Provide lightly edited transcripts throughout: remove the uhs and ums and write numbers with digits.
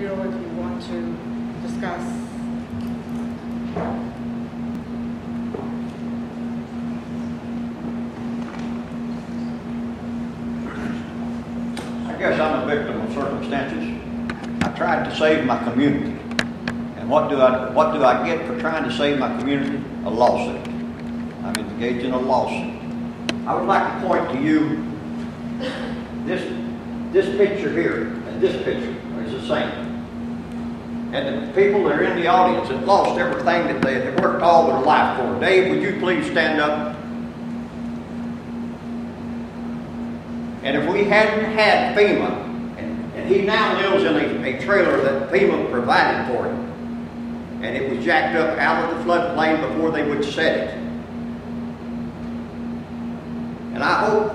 video if you want to discuss. I guess I'm a victim of circumstances. I tried to save my community. And what do I get for trying to save my community? A lawsuit. I'm engaged in a lawsuit. I would like to point to you this picture here and this picture is the same. And the people that are in the audience have lost everything that they have worked all their life for. Dave, would you please stand up? And if we hadn't had FEMA, and he now lives in a trailer that FEMA provided for him, and it was jacked up out of the floodplain before they would set it. And I hope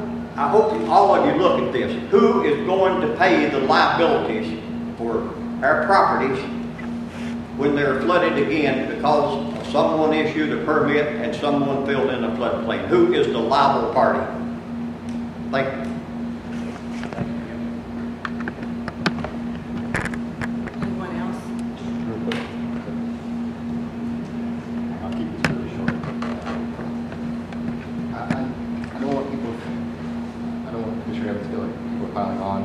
all of you look at this. Who is going to pay the liabilities for our properties when they're flooded again because someone issued a permit and someone filled in a floodplain? Who is the liable party? Thank you. Anyone else? Real quick. I'll keep this really short. I don't want people, I don't want Mr. Evans to feel like people are piling on.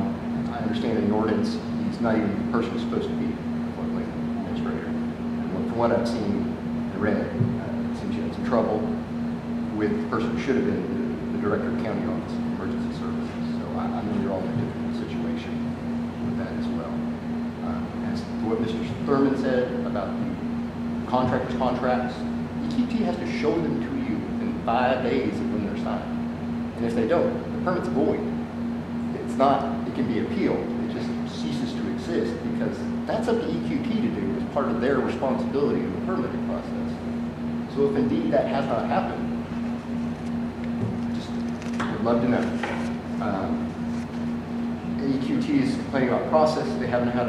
I understand in the ordinance, he's not even the person who's supposed to be a floodplain administrator. And from what I've seen and read, it seems you had some trouble with the person who should have been the director of county office of emergency services. So I know you're all in a difficult situation with that as well. As to what Mr. Thurman said about the contractor's contracts, EQT has to show them to you within 5 days of when they're signed. And if they don't, the permit's void. It's not, it can be appealed. It just ceases to exist because that's up to EQT to do as part of their responsibility in the permitting process. So if indeed that has not happened, just would love to know. EQT is complaining about process. They haven't had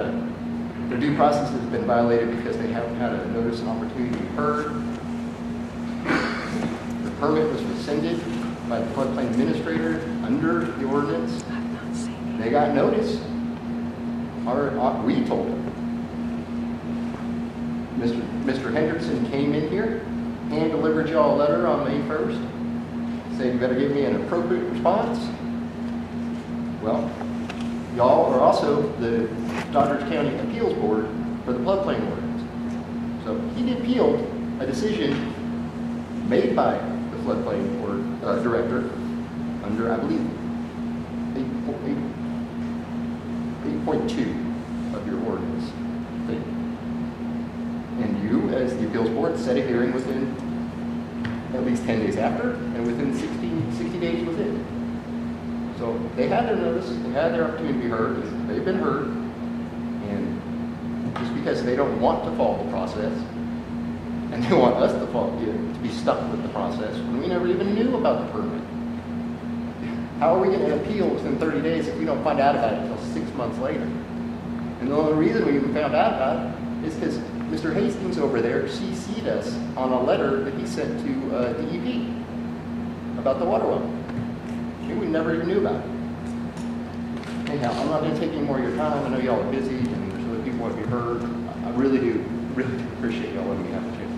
their due process has been violated because they haven't had a notice and opportunity to be heard. The permit was rescinded by the floodplain administrator under the ordinance. They got notice. We told them. Mr. Hendrickson came in here, hand delivered y'all a letter on May 1st, saying you better give me an appropriate response. Well, y'all are also the Doddridge County Appeals Board for the floodplain ordinance. So he appealed a decision made by the floodplain director under, I believe, 8.2 of your ordinance. And you, as the appeals board, set a hearing within at least 10 days after, and within 60 days within. So they had their notice, they had their opportunity to be heard, they've been heard, and just because they don't want to follow the process, and they want us to be stuck with the process when we never even knew about the permit. How are we going to appeal within 30 days if we don't find out about it until 6 months later? And the only reason we even found out about it is because Mr. Hastings over there CC'd us on a letter that he sent to DEP about the water well. We never even knew about it. Anyhow, I'm not going to take any more of your time. I know y'all are busy and there's other people who want to be heard. I really do appreciate y'all letting me have the chance.